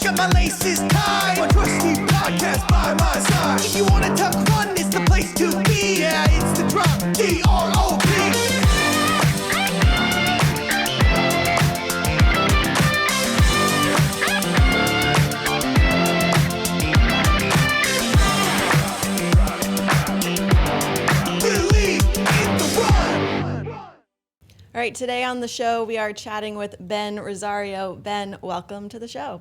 got my laces tied. My trusty podcast by my side. If you wanna talk fun, it's the place to be. Yeah, it's the drop, D-R-O-P. All right, today on the show, we are chatting with Ben Rosario. Ben, welcome to the show.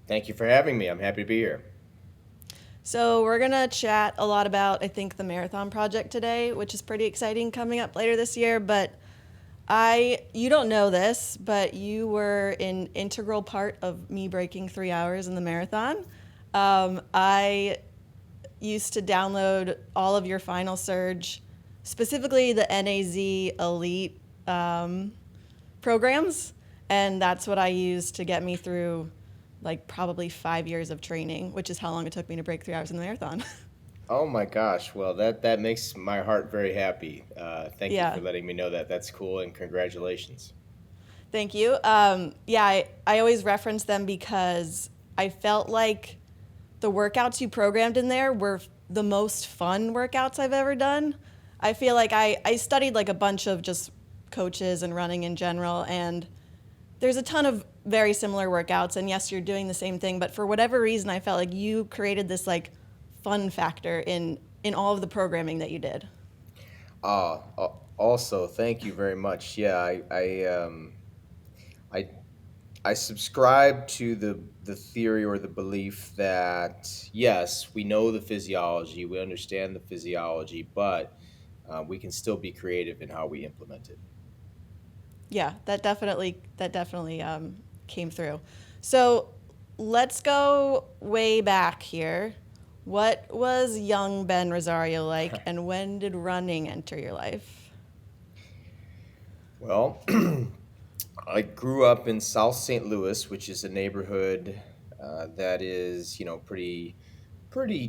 Thank you for having me. I'm happy to be here. So we're going to chat a lot about, I think, the marathon project today, which is pretty exciting coming up later this year. But you don't know this, but you were an integral part of me breaking 3 hours in the marathon. I used to download all of your Final Surge, specifically the NAZ Elite programs, and that's what I used to get me through like probably 5 years of training, which is how long it took me to break 3 hours in the marathon. Oh my gosh. Well, that makes my heart very happy. Thank you for letting me know that. That's cool, and congratulations. Thank you. I always reference them because I felt like the workouts you programmed in there were the most fun workouts I've ever done. I feel like I studied like a bunch of just coaches and running in general, and there's a ton of very similar workouts, and yes, you're doing the same thing, but for whatever reason I felt like you created this like fun factor in all of the programming that you did. Also, thank you very much. Yeah, I subscribe to the theory or the belief that yes, we know the physiology, we understand the physiology, but we can still be creative in how we implement it. Yeah, that definitely came through. So let's go way back here. What was young Ben Rosario like, and when did running enter your life? Well, I grew up in South St. Louis, which is a neighborhood that is, pretty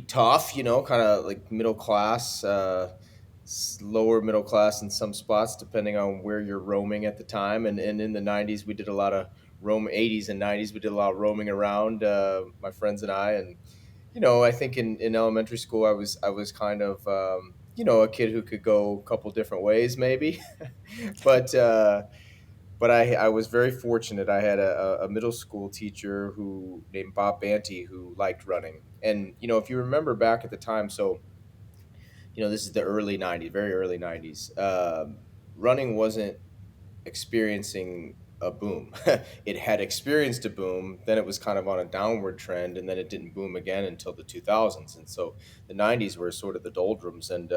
tough, kind of like middle class, lower middle class in some spots, depending on where you're roaming at the time. And in the 90s, we did a lot of 80s and 90s, we did a lot of roaming around, my friends and I. And, I think in elementary school, I was kind of, a kid who could go a couple different ways, maybe. but I was very fortunate. I had a middle school teacher named Bob Banty who liked running. And, if you remember back at the time, so this is the early 90s, very early 90s. Running wasn't experiencing a boom. It had experienced a boom, then it was kind of on a downward trend, and then it didn't boom again until the 2000s. And so the 90s were sort of the doldrums, and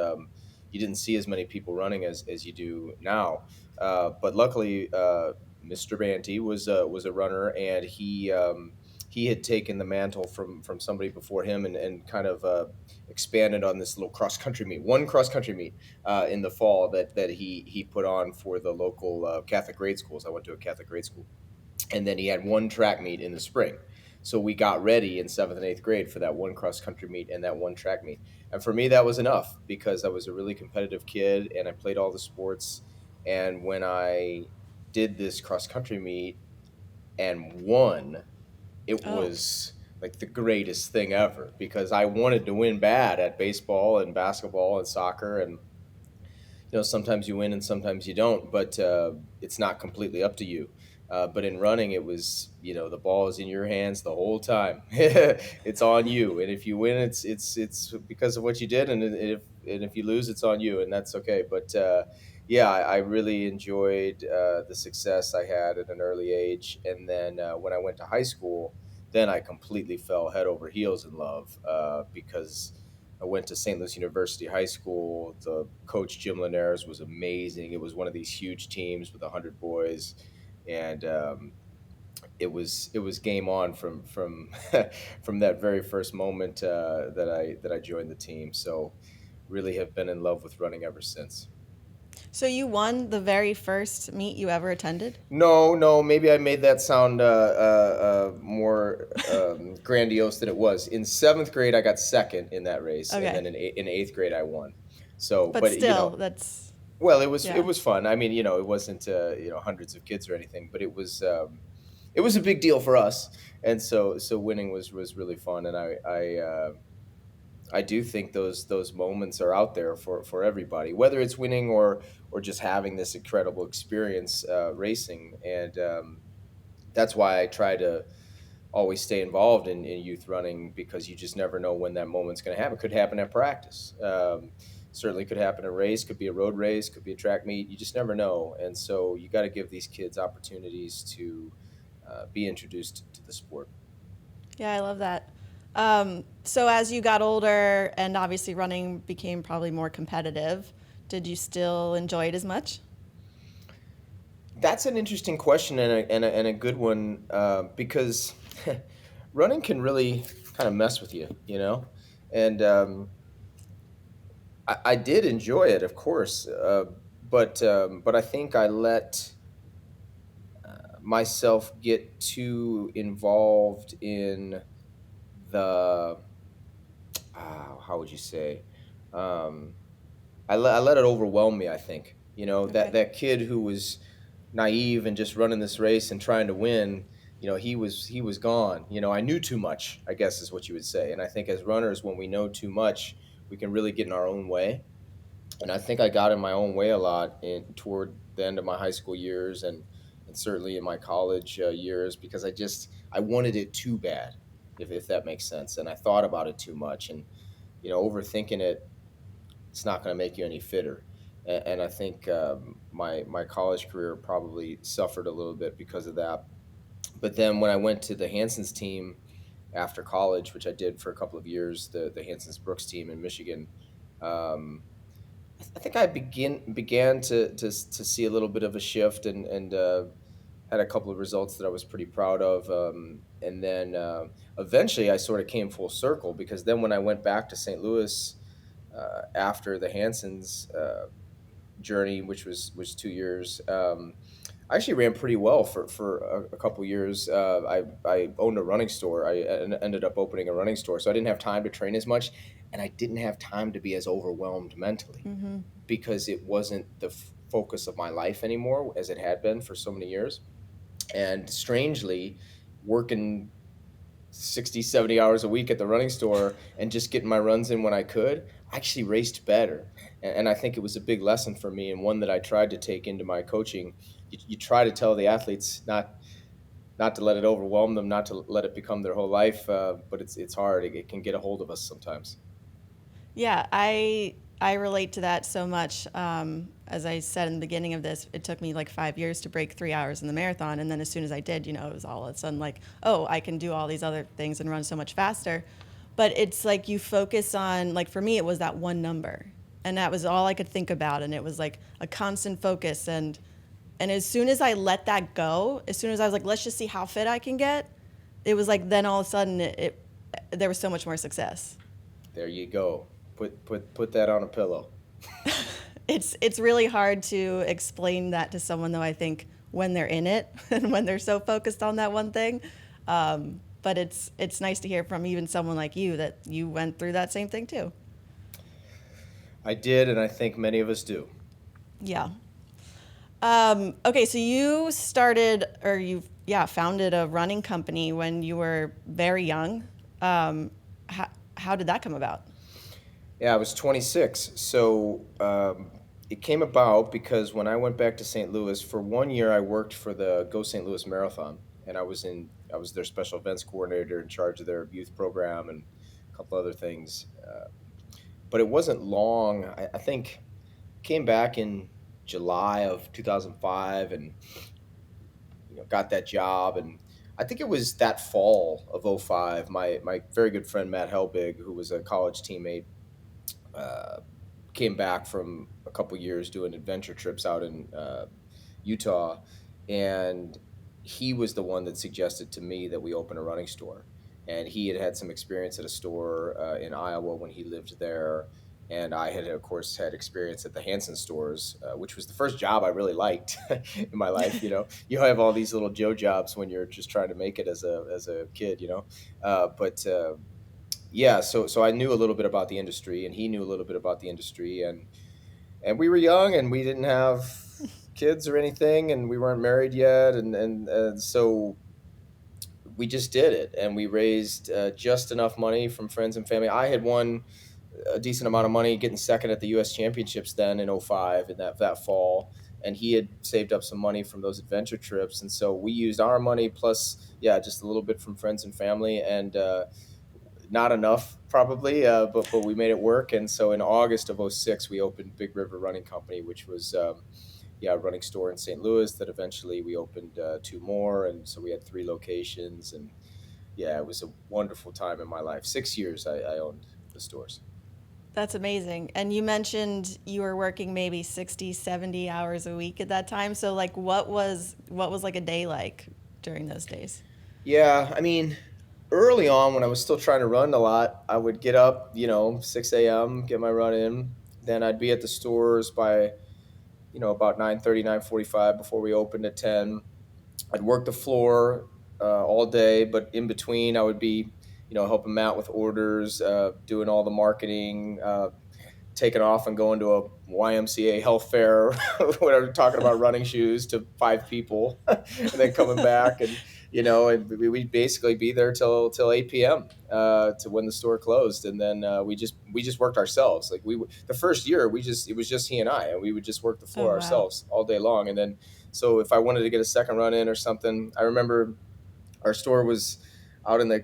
you didn't see as many people running as you do now. But luckily, Mr. Banty was a runner, and he had taken the mantle from somebody before him and kind of expanded on this little cross-country meet, one cross-country meet in the fall that he put on for the local Catholic grade schools. I went to a Catholic grade school. And then he had one track meet in the spring. So we got ready in 7th and 8th grade for that one cross-country meet and that one track meet. And for me, that was enough because I was a really competitive kid and I played all the sports. And when I did this cross-country meet and won, it was like the greatest thing ever because I wanted to win bad at baseball and basketball and soccer. And, sometimes you win and sometimes you don't, but it's not completely up to you. But in running, it was, the ball is in your hands the whole time. It's on you. And if you win, it's because of what you did. And if you lose, it's on you, and that's okay. But I really enjoyed the success I had at an early age. And then when I went to high school, then I completely fell head over heels in love because I went to St. Louis University High School. The coach, Jim Linares, was amazing. It was one of these huge teams with 100 boys. And it was game on from from that very first moment that I joined the team. So really have been in love with running ever since. So you won the very first meet you ever attended? No. Maybe I made that sound more grandiose than it was. In 7th grade, I got second in that race, okay. And then in 8th grade, I won. So, but still, that's well, it was fun. I mean, it wasn't hundreds of kids or anything, but it was a big deal for us. And so winning was really fun, and I do think those moments are out there for everybody, whether it's winning or just having this incredible experience racing. And that's why I try to always stay involved in youth running, because you just never know when that moment's going to happen. It could happen at practice. Certainly could happen in a race, could be a road race, could be a track meet. You just never know. And so you got to give these kids opportunities to be introduced to the sport. Yeah, I love that. So as you got older and obviously running became probably more competitive, did you still enjoy it as much? That's an interesting question, and a good one, because running can really kind of mess with you, you know? And I did enjoy it, of course, but I think I let myself get too involved in the, how would you say? Um, I let it overwhelm me, I think. You know, Okay. that kid who was naive and just running this race and trying to win, he was gone. I knew too much, I guess is what you would say. And I think as runners, when we know too much, we can really get in our own way. And I think I got in my own way a lot toward the end of my high school years, and certainly in my college years, because I wanted it too bad, if that makes sense. And I thought about it too much, and overthinking it's not going to make you any fitter. And I think my college career probably suffered a little bit because of that. But then when I went to the Hanson's team after college, which I did for a couple of years, the Hanson's Brooks team in Michigan, um, I think I began to see a little bit of a shift, and had a couple of results that I was pretty proud of. And then eventually I sort of came full circle, because then when I went back to St. Louis after the Hanson's journey, which was 2 years. I actually ran pretty well for a couple years. I owned a running store. Ended up opening a running store, so I didn't have time to train as much, and I didn't have time to be as overwhelmed mentally, Mm-hmm. because it wasn't the focus of my life anymore as it had been for so many years. And strangely, working 60, 70 hours a week at the running store and just getting my runs in when I could, I actually raced better. And I think it was a big lesson for me, and one that I tried to take into my coaching. You try to tell the athletes not to let it overwhelm them, not to let it become their whole life, but it's hard. It can get a hold of us sometimes. Yeah, I relate to that so much. As I said in the beginning of this, it took me like 5 years to break 3 hours in the marathon, and then as soon as I did, it was all of a sudden like, oh, I can do all these other things and run so much faster. But it's like you focus on, like, for me, it was that one number, and that was all I could think about, and it was like a constant focus. And as soon as I let that go, as soon as I was like, let's just see how fit I can get, it was like then all of a sudden there was so much more success. There you go. Put that on a pillow. It's really hard to explain that to someone, though, I think, when they're in it and when they're so focused on that one thing. But it's nice to hear from even someone like you that you went through that same thing too. I did, and I think many of us do. Yeah. Okay, so you started, or founded a running company when you were very young. How did that come about? Yeah, I was 26. So it came about because when I went back to St. Louis for 1 year, I worked for the Go St. Louis Marathon, and I was their special events coordinator in charge of their youth program and a couple other things. But it wasn't long. I think came back in July of 2005, and got that job. And I think it was that fall of '05. My very good friend Matt Helbig, who was a college teammate, uh, came back from a couple years doing adventure trips out in Utah, and he was the one that suggested to me that we open a running store. And he had had some experience at a store in Iowa when he lived there, and I had, of course, had experience at the Hanson stores, which was the first job I really liked in my life. You have all these little Joe jobs when you're just trying to make it as a kid. But yeah, so I knew a little bit about the industry, and he knew a little bit about the industry, and we were young, and we didn't have kids or anything, and we weren't married yet, and so we just did it, and we raised just enough money from friends and family. I had won a decent amount of money getting second at the U.S. Championships then in '05 in that fall, and he had saved up some money from those adventure trips, and so we used our money plus just a little bit from friends and family, and not enough probably, but we made it work. And so in August of '06 we opened Big River Running Company, which was a running store in St. Louis that eventually we opened two more, and so we had three locations. And yeah, it was a wonderful time in my life. 6 years I owned the stores. That's amazing. And you mentioned you were working maybe 60, 70 hours a week at that time. So like what was like a day like during those days? Yeah, I mean, early on when I was still trying to run a lot, I would get up, 6 a.m., get my run in. Then I'd be at the stores by, about 9:30, 9:45 before we opened at 10. I'd work the floor all day, but in between I would be, helping Matt with orders, doing all the marketing, taking off and going to a YMCA health fair, whatever, talking about running shoes to five people, and then coming back, and we'd basically be there till 8 p.m. To when the store closed, and then we just worked ourselves. Like the first year it was just he and I, and we would just work the Oh, floor wow. ourselves all day long, and then so if I wanted to get a second run in or something, I remember our store was out in the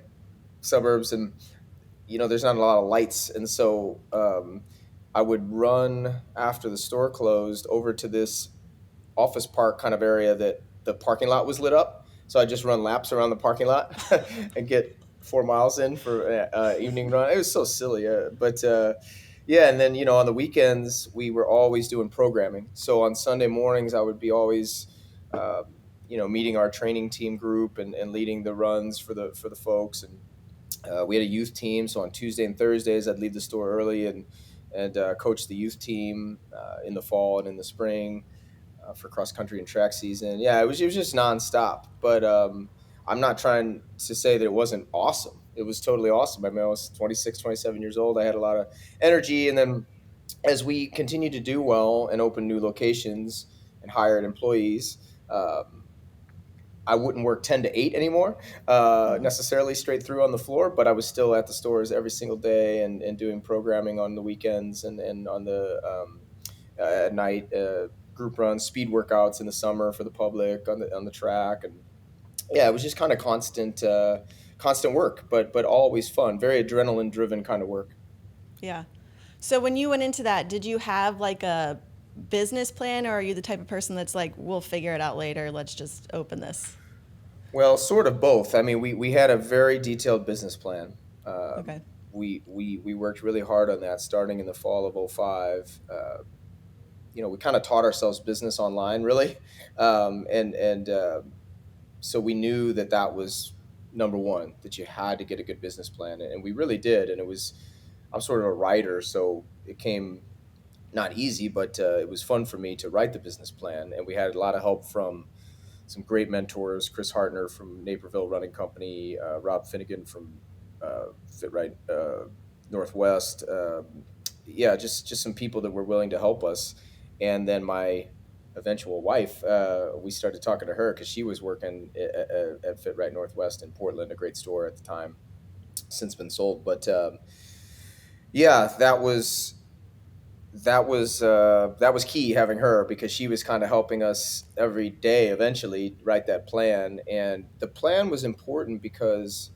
suburbs, and there's not a lot of lights, and so I would run after the store closed over to this office park kind of area that the parking lot was lit up. So I just run laps around the parking lot and get 4 miles in for evening run. It was so silly, but yeah. And then on the weekends we were always doing programming. So on Sunday mornings I would be always meeting our training team group and leading the runs for the folks. And we had a youth team, so on Tuesday and Thursdays I'd leave the store early and coach the youth team in the fall and in the spring for cross country and track season. Yeah, it was just nonstop. But I'm not trying to say that it wasn't awesome. It was totally awesome. I mean, I was 26, 27 years old. I had a lot of energy, and then as we continued to do well and open new locations and hired employees. I wouldn't work 10 to 8 anymore, Mhm. necessarily straight through on the floor, but I was still at the stores every single day and doing programming on the weekends and on the at night, group runs, speed workouts in the summer for the public on the track. And yeah, it was just kind of constant work, but always fun, very adrenaline driven kind of work. Yeah. So when you went into that, did you have like a business plan, or are you the type of person that's like, we'll figure it out later, let's just open this? Well, sort of both. I mean, we had a very detailed business plan. Okay. We worked really hard on that starting in the fall of '05. We kind of taught ourselves business online, really, and so we knew that was number one, that you had to get a good business plan, and we really did. And it was, I'm sort of a writer, so it came not easy, but it was fun for me to write the business plan, and we had a lot of help from some great mentors: Chris Hartner from Naperville Running Company, Rob Finnegan from Fit Right Northwest. Yeah, just some people that were willing to help us. And then my eventual wife, we started talking to her because she was working at Fit Right Northwest in Portland, a great store at the time, since been sold. But yeah, that was key, having her, because she was kind of helping us every day eventually write that plan. And the plan was important because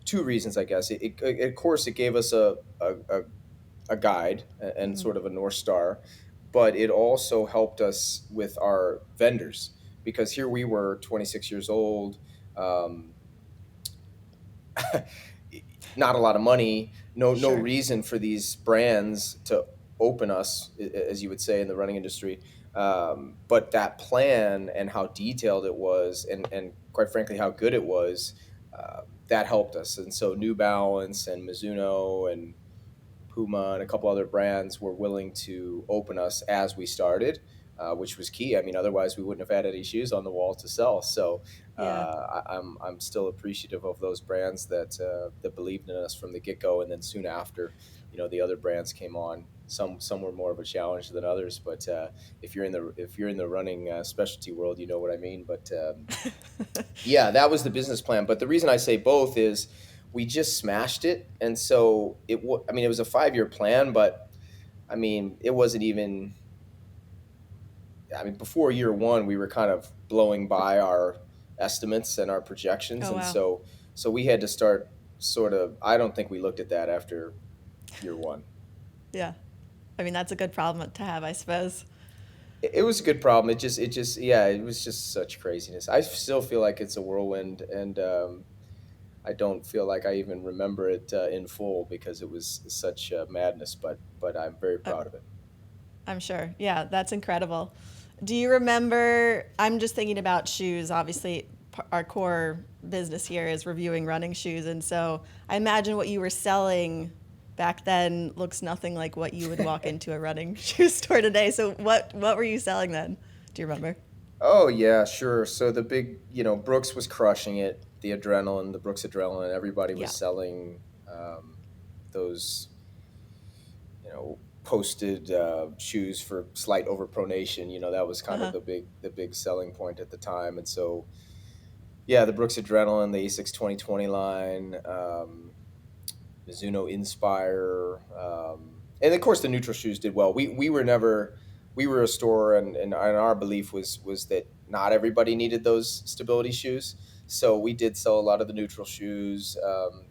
two reasons, I guess. Of course, it gave us a guide and Mhm. sort of a North Star, but it also helped us with our vendors, because here we were 26 years old, um, not a lot of money, no Sure. reason for these brands to open us, as you would say in the running industry. But that plan and how detailed it was, and quite frankly how good it was, that helped us. And so New Balance and Mizuno and Puma and a couple other brands were willing to open us as we started. which was key. I mean, otherwise we wouldn't have had any shoes on the wall to sell. So Yeah. I'm still appreciative of those brands that believed in us from the get go, and then soon after, the other brands came on. Some were more of a challenge than others, but if you're in the running specialty world, you know what I mean. But yeah, that was the business plan. But the reason I say both is we just smashed it, and so I mean, it was a 5-year plan, but I mean, it wasn't even. I mean, before year one, we were kind of blowing by our estimates and our projections, Oh, and wow. so we had to start sort of. I don't think we looked at that after year one. Yeah. I mean, that's a good problem to have, I suppose. It was a good problem. Yeah, it was just such craziness. I still feel like it's a whirlwind, and I don't feel like I even remember it in full because it was such madness. But I'm very Uh, proud of it. I'm sure. Yeah, that's incredible. Do you remember? I'm just thinking about shoes. Obviously, our core business here is reviewing running shoes. And so I imagine what you were selling back then looks nothing like what you would walk into a running shoe store today. So what were you selling then? Do you remember? Oh yeah, sure. So the big, Brooks was crushing it. The Brooks adrenaline. Everybody Yeah. was selling those, posted shoes for slight overpronation. That was kind of Uh-huh. the big selling point at the time. And so, yeah, the Brooks adrenaline, the A6 2020 line, Mizuno Inspire, and of course the neutral shoes did well. We were a store, and our belief was that not everybody needed those stability shoes. So we did sell a lot of the neutral shoes.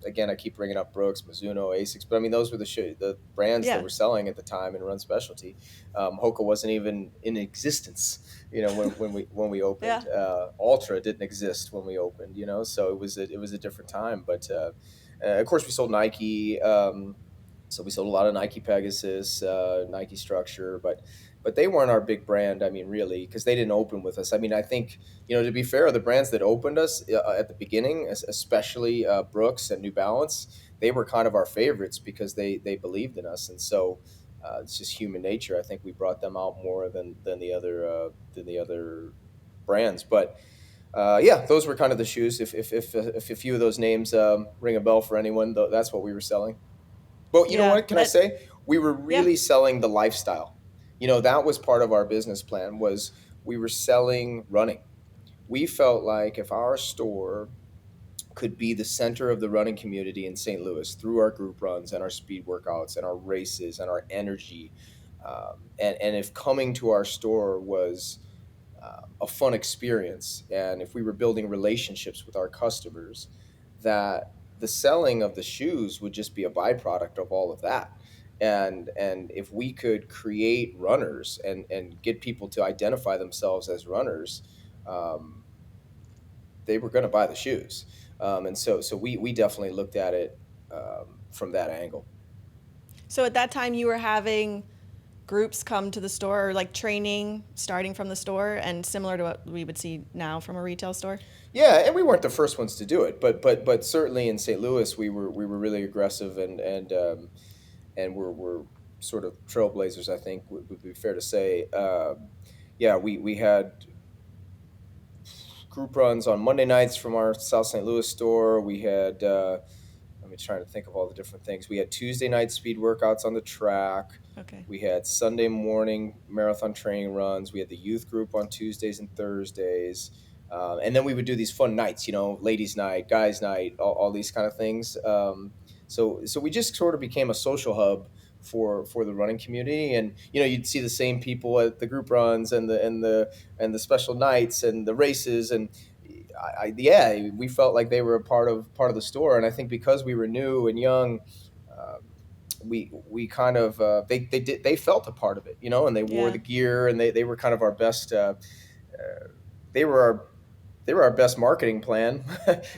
Again, I keep bringing up Brooks, Mizuno, Asics, but I mean those were the brands that Yeah. were selling at the time in run specialty. Hoka wasn't even in existence, when we Yeah. opened. Ultra didn't exist when we opened, so it was a different time, but. Of course, we sold Nike, so we sold a lot of Nike Pegasus, Nike Structure, but they weren't our big brand. I mean, really, because they didn't open with us. I mean, I think to be fair, the brands that opened us at the beginning, especially Brooks and New Balance, they were kind of our favorites because they believed in us, and so. It's just human nature. I think we brought them out more than the other brands, but yeah, those were kind of the shoes. If a few of those names ring a bell for anyone, that's what we were selling. But you know Yeah. what? Can I say we were Yeah. really selling the lifestyle? That was part of our business plan. Was we were selling running. We felt like if our store could be the center of the running community in St. Louis through our group runs and our speed workouts and our races and our energy, and if coming to our store was a fun experience, and if we were building relationships with our customers, that the selling of the shoes would just be a byproduct of all of that. And if we could create runners and get people to identify themselves as runners, um, they were going to buy the shoes. And so we definitely looked at it from that angle. So at that time, you were having groups come to the store or like training starting from the store and similar to what we would see now from a retail store? Yeah, and we weren't the first ones to do it, but certainly in St. Louis, we were really aggressive, and we're sort of trailblazers. I think would be fair to say. Yeah, we had group runs on Monday nights from our South St. Louis store. We had let me try to think of all the different things. We had Tuesday night speed workouts on the track. Okay. We had Sunday morning marathon training runs. We had the youth group on Tuesdays and Thursdays. And then we would do these fun nights, ladies' night, guys' night, all these kind of things. So we just sort of became a social hub for the running community, and you'd see the same people at the group runs and the special nights and the races, and yeah, we felt like they were a part of the store, and I think because we were new and young, um, we kind of they felt a part of it, and they wore Yeah, the gear, and they were kind of our best. They were our best marketing plan,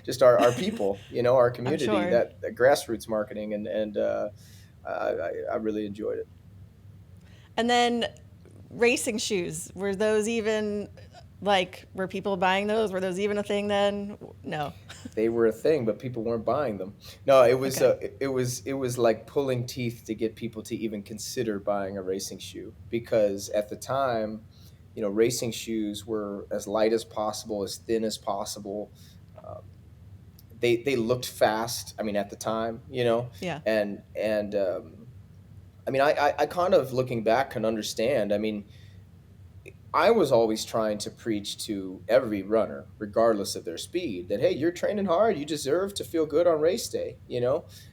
just our people, our I'm community, sure. that grassroots marketing, and I really enjoyed it. And then racing shoes, were those even like, were people buying those? Were those even a thing then? No. They were a thing, but people weren't buying them. No, it was Okay. it was like pulling teeth to get people to even consider buying a racing shoe, because at the time racing shoes were as light as possible, as thin as possible. Um, they looked fast. I mean, at the time, Yeah. and I mean, I kind of looking back can understand. I mean, I was always trying to preach to every runner, regardless of their speed, that hey, you're training hard. You deserve to feel good on race day,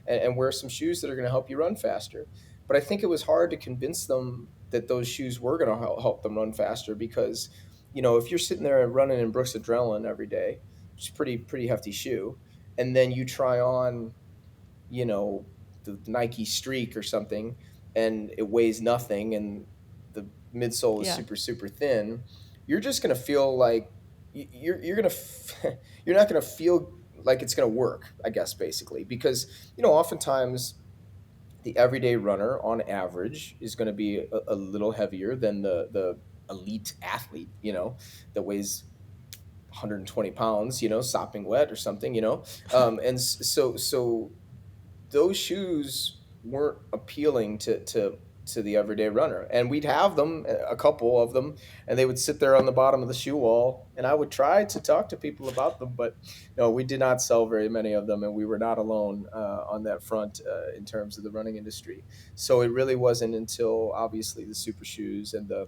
and wear some shoes that are going to help you run faster. But I think it was hard to convince them that those shoes were going to help them run faster because, if you're sitting there and running in Brooks Adrenaline every day, which is pretty hefty shoe, and then you try on, you know, the Nike Streak or something, and it weighs nothing, and the midsole is Yeah. super super thin, you're just gonna feel like you're gonna you're not gonna feel like it's gonna work. I guess basically because oftentimes the everyday runner on average is going to be a little heavier than the elite athlete, that weighs 120 pounds, sopping wet or something, and so those shoes weren't appealing to the everyday runner. And we'd have them, a couple of them, and they would sit there on the bottom of the shoe wall. And I would try to talk to people about them, but no, we did not sell very many of them, and we were not alone on that front in terms of the running industry. So it really wasn't until obviously the super shoes and the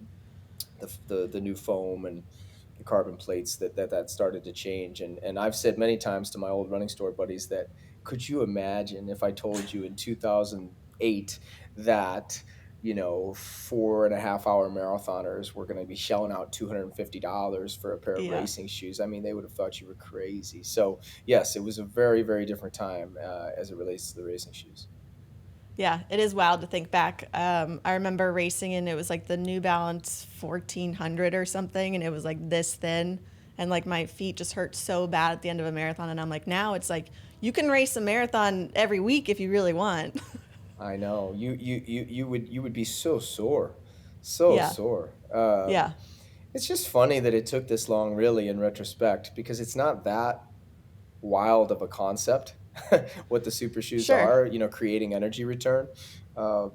new foam and the carbon plates that started to change. And I've said many times to my old running store buddies that could you imagine if I told you in 2008 that 4.5 hour marathoners were going to be shelling out $250 for a pair of Yeah. racing shoes? I mean, they would have thought you were crazy. So yes, it was a very, very different time as it relates to the racing shoes. Yeah, it is wild to think back. I remember racing and it was like the New Balance 1400 or something, and it was like this thin, and like my feet just hurt so bad at the end of a marathon. And I'm like, now it's like you can race a marathon every week if you really want. I know you would be so sore, so Yeah, sore. yeah, It's just funny that it took this long, really, in retrospect, because it's not that wild of a concept. What the super shoes sure. are, creating energy return.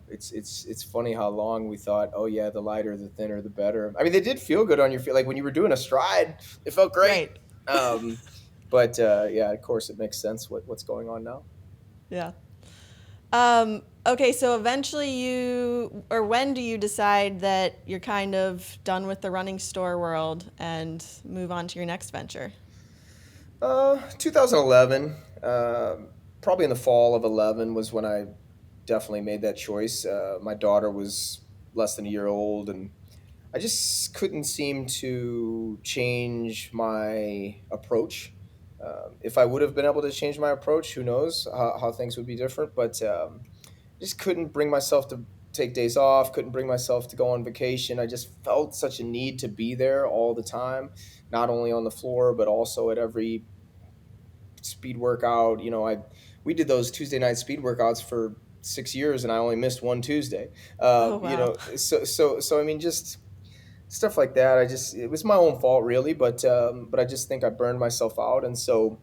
It's funny how long we thought, oh yeah, the lighter, the thinner, the better. I mean, they did feel good on your feet, like when you were doing a stride, it felt great. Right. Um, but yeah, of course, it makes sense what's going on now. Yeah. Okay, so eventually when do you decide that you're kind of done with the running store world and move on to your next venture? 2011, probably in the fall of 11 was when I definitely made that choice. My daughter was less than a year old, and I just couldn't seem to change my approach. If I would have been able to change my approach, who knows how things would be different. But just couldn't bring myself to take days off, couldn't bring myself to go on vacation. I just felt such a need to be there all the time, not only on the floor, but also at every speed workout. We did those Tuesday night speed workouts for 6 years, and I only missed one Tuesday. Oh, wow. So I mean, just stuff like that. It was my own fault really, but I just think I burned myself out, and so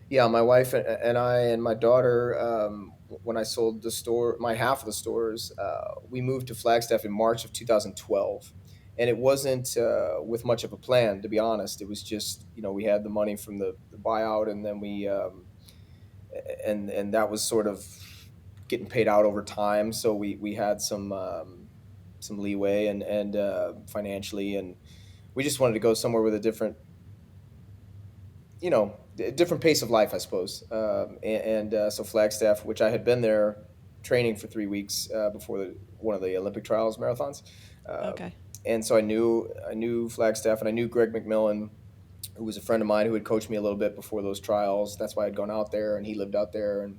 yeah, my wife and I and my daughter, when I sold the store, my half of the stores, we moved to Flagstaff in March of 2012. And it wasn't with much of a plan, to be honest. It was just, we had the money from the buyout, and then and that was sort of getting paid out over time. So we had some leeway and financially, and we just wanted to go somewhere with a different pace of life, I suppose. So Flagstaff, which I had been there training for 3 weeks before one of the Olympic trials marathons, Okay. and so I knew Flagstaff, and I knew Greg McMillan, who was a friend of mine who had coached me a little bit before those trials. That's why I'd gone out there, and he lived out there, and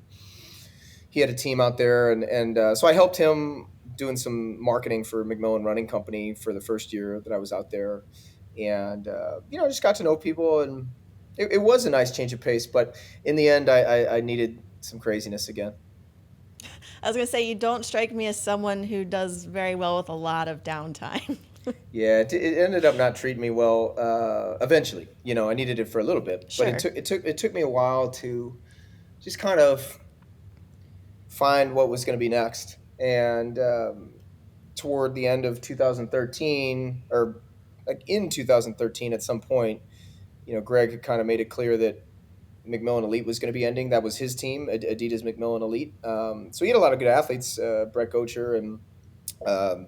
he had a team out there, and so I helped him doing some marketing for McMillan Running Company for the first year that I was out there, and just got to know people, and it was a nice change of pace. But in the end, I needed some craziness again. I was going to say, you don't strike me as someone who does very well with a lot of downtime. Yeah, it ended up not treating me well. Eventually, I needed it for a little bit, but Sure. it took me a while to just kind of find what was going to be next. And toward the end of 2013, or like in 2013 at some point, Greg had kind of made it clear that McMillan Elite was going to be ending. That was his team, Adidas McMillan Elite. So he had a lot of good athletes, Brett Gocher and um,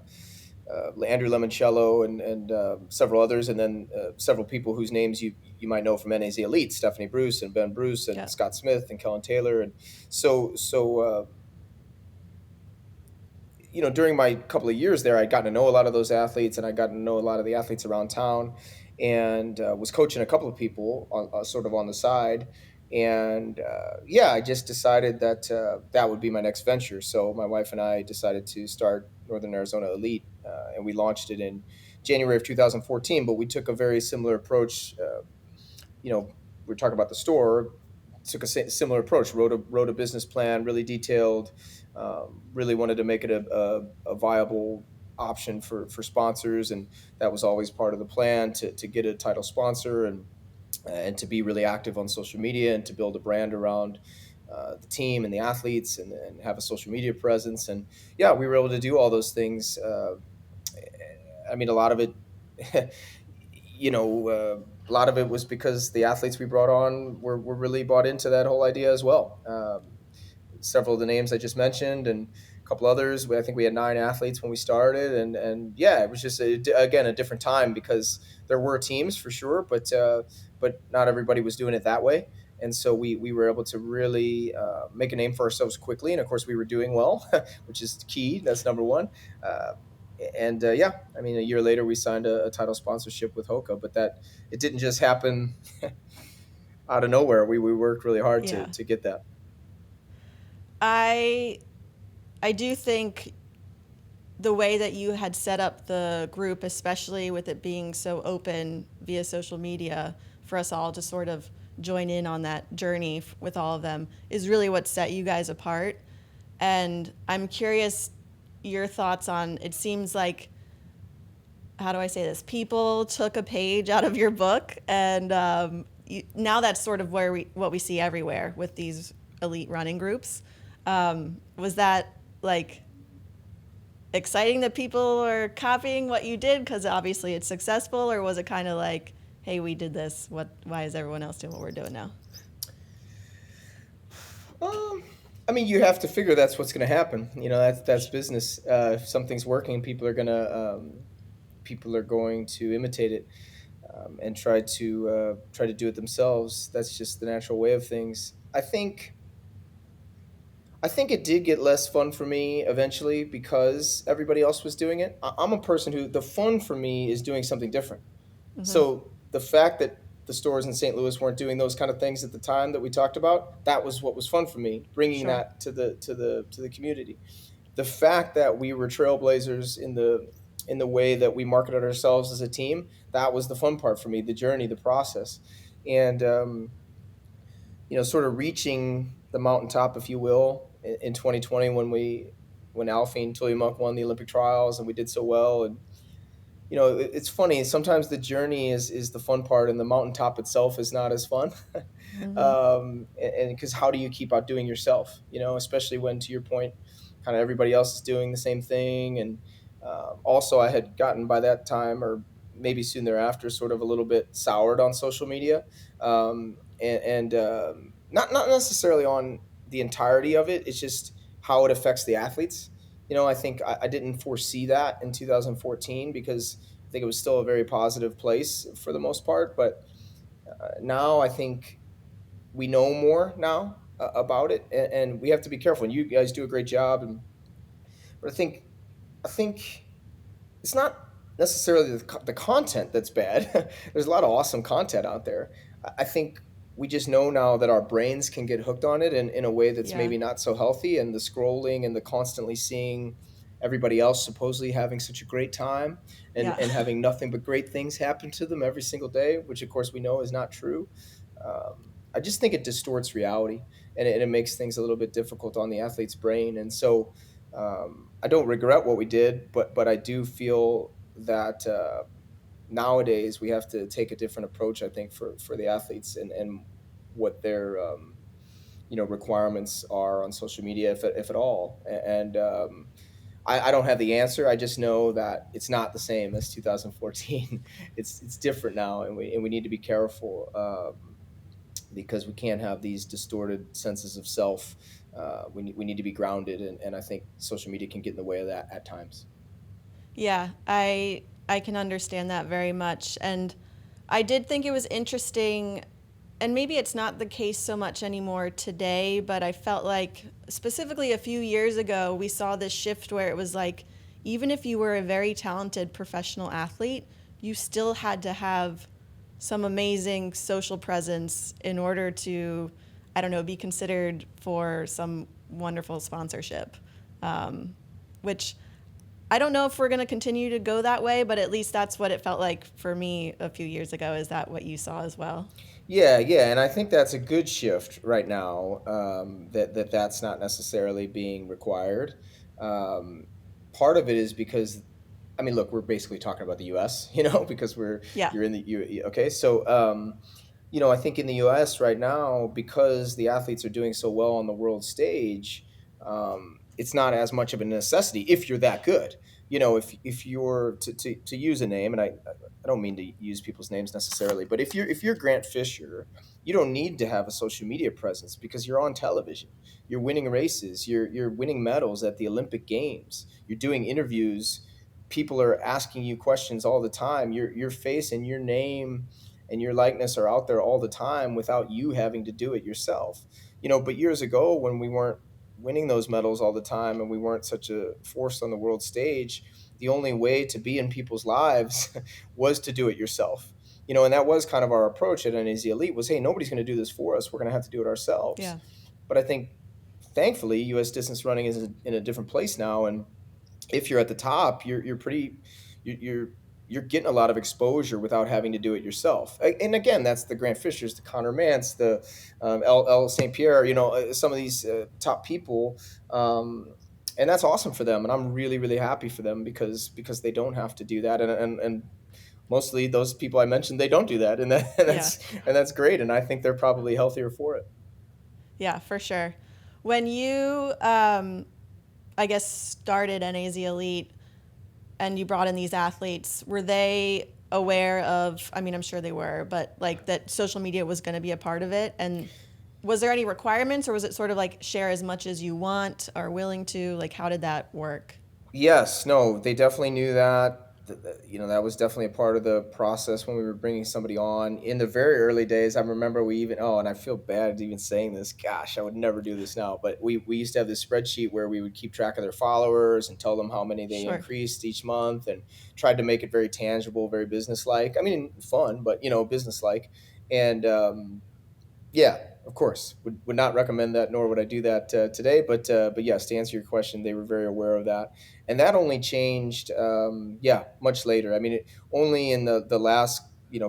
Andrew Lemoncello and several others, and then several people whose names you might know from NAZ Elite: Stephanie Bruce and Ben Bruce and Yeah. Scott Smith and Kellen Taylor. And so during my couple of years there, I'd gotten to know a lot of those athletes, and I got to know a lot of the athletes around town, and was coaching a couple of people sort of on the side. And yeah, I just decided that that would be my next venture. So my wife and I decided to start Northern Arizona Elite, and we launched it in January of 2014. But we took a very similar approach. We were talking about the store. Took a similar approach. Wrote a business plan, really detailed. Really wanted to make it a viable option for sponsors, and that was always part of the plan to get a title sponsor and to be really active on social media and to build a brand around the team and the athletes and have a social media presence. And yeah, we were able to do all those things. I mean, a lot of it, a lot of it was because the athletes we brought on were really bought into that whole idea as well. Several of the names I just mentioned and a couple others. I think we had 9 athletes when we started, and yeah, it was just again a different time because there were teams for sure, but not everybody was doing it that way. And so we were able to really make a name for ourselves quickly, and of course we were doing well, which is key. That's number one. Yeah, I mean, a year later we signed a title sponsorship with Hoka, but that it didn't just happen out of nowhere. We worked really hard Yeah. to get that. I do think the way that you had set up the group, especially with it being so open via social media for us all to sort of join in on that journey with all of them, is really what set you guys apart. And I'm curious your thoughts on, it seems like, how do I say this? People took a page out of your book, and now that's sort of what we see everywhere with these elite running groups. Was that like exciting that people are copying what you did because obviously it's successful, or was it kind of like, hey, we did this, why is everyone else doing what we're doing now? I mean, you have to figure that's what's going to happen. That's business. If something's working, people are going to imitate it and try to do it themselves. That's just the natural way of things. I think it did get less fun for me eventually because everybody else was doing it. I'm a person who the fun for me is doing something different. Mm-hmm. So the fact that the stores in St. Louis weren't doing those kind of things at the time that we talked about, that was what was fun for me, bringing Sure. that to the community. The fact that we were trailblazers in the way that we marketed ourselves as a team, that was the fun part for me, the journey, the process. And sort of reaching the mountaintop, if you will, in 2020 when Alfie Tuliamuk won the Olympic trials and we did so well. And it's funny. Sometimes the journey is the fun part, and the mountaintop itself is not as fun. Mm-hmm. And because how do you keep outdoing yourself? Especially when, to your point, kind of everybody else is doing the same thing. And also, I had gotten by that time, or maybe soon thereafter, sort of a little bit soured on social media, and not necessarily on the entirety of it. It's just how it affects the athletes. I think I didn't foresee that in 2014 because I think it was still a very positive place for the most part. But now I think we know more now about it, and we have to be careful. And you guys do a great job. But I think it's not necessarily the content that's bad. There's a lot of awesome content out there. I think we just know now that our brains can get hooked on it in a way that's Yeah. maybe not so healthy, and the scrolling and the constantly seeing everybody else supposedly having such a great time and, Yeah. and having nothing but great things happen to them every single day, which of course we know is not true. I just think it distorts reality, and it makes things a little bit difficult on the athlete's brain. And so I don't regret what we did, but I do feel that nowadays we have to take a different approach. I think for the athletes and what their requirements are on social media, if at all. And I don't have the answer. I just know that it's not the same as 2014. It's different now, and we need to be careful, because we can't have these distorted senses of self. We need to be grounded, and I think social media can get in the way of that at times. Yeah, I can understand that very much. And I did think it was interesting, and maybe it's not the case so much anymore today, but I felt like specifically a few years ago we saw this shift where it was like even if you were a very talented professional athlete, you still had to have some amazing social presence in order to, I don't know, be considered for some wonderful sponsorship. Which I don't know if we're going to continue to go that way, but at least that's what it felt like for me a few years ago. Is that what you saw as well? Yeah, and I think that's a good shift right now. That's not necessarily being required. Um, Part of it is because, I mean, look, we're basically talking about the U.S., because Yeah. you're in the okay. So, I think in the U.S. right now, because the athletes are doing so well on the world stage, it's not as much of a necessity if you're that good. If you're to use a name, and I don't mean to use people's names necessarily, but if you're Grant Fisher, you don't need to have a social media presence because you're on television. You're winning races. You're winning medals at the Olympic Games. You're doing interviews. People are asking you questions all the time. Your face and your name and your likeness are out there all the time without you having to do it yourself. But years ago when we weren't winning those medals all the time and we weren't such a force on the world stage, the only way to be in people's lives was to do it yourself. And that was kind of our approach at NAZ Elite was, hey, nobody's going to do this for us. We're going to have to do it ourselves. Yeah. But I think, thankfully, U.S. distance running is in a different place now, and if you're at the top, you're you're getting a lot of exposure without having to do it yourself. And again, that's the Grant Fishers, the Connor Mance, the L. St. Pierre. Some of these top people, and that's awesome for them. And I'm really really happy for them because they don't have to do that. And mostly those people I mentioned, they don't do that, and Yeah. that's great. And I think they're probably healthier for it. Yeah, for sure. When you, I guess, started NAZ Elite and you brought in these athletes, were they aware of, I mean, I'm sure they were, but like that social media was going to be a part of it? And was there any requirements or was it sort of like share as much as you want or willing to? Like, how did that work? Yes, no, they definitely knew that. That was definitely a part of the process when we were bringing somebody on. In the very early days, I remember and I feel bad even saying this. Gosh, I would never do this now. But we used to have this spreadsheet where we would keep track of their followers and tell them how many they Sure. increased each month and tried to make it very tangible, very businesslike. I mean, fun, but, businesslike. And, yeah, of course. Would not recommend that, nor would I do that today. But yes, to answer your question, they were very aware of that, and that only changed, much later. I mean, only in the last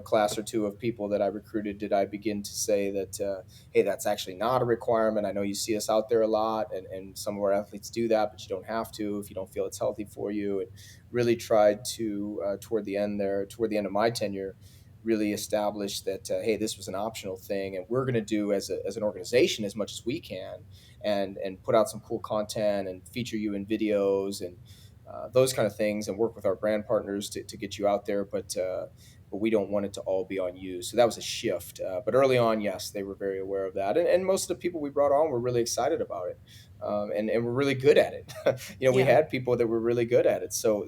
class or two of people that I recruited did I begin to say that, hey, that's actually not a requirement. I know you see us out there a lot, and some of our athletes do that, but you don't have to if you don't feel it's healthy for you. And really tried to toward the end of my tenure really established that, hey, this was an optional thing, and we're going to do as an organization as much as we can, and put out some cool content and feature you in videos and those kind of things, and work with our brand partners to get you out there. But we don't want it to all be on you. So that was a shift. But early on, yes, they were very aware of that, and most of the people we brought on were really excited about it, and we're really good at it. We Yeah. had people that were really good at it. So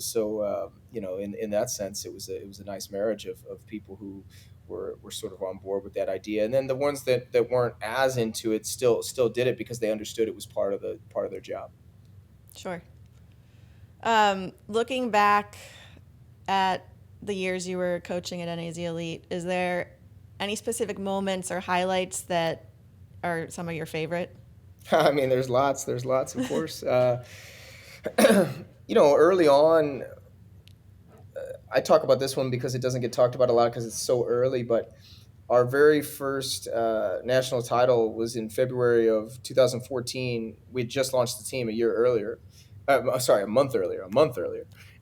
in that sense, it was a nice marriage of people who were sort of on board with that idea, and then the ones that weren't as into it still did it because they understood it was part of their job. Sure. Looking back at the years you were coaching at NAZ Elite, is there any specific moments or highlights that are some of your favorite? I mean, there's lots, of course. Early on, I talk about this one because it doesn't get talked about a lot because it's so early, but our very first national title was in February of 2014. We had just launched the team a year earlier. Sorry, a month earlier. Oh,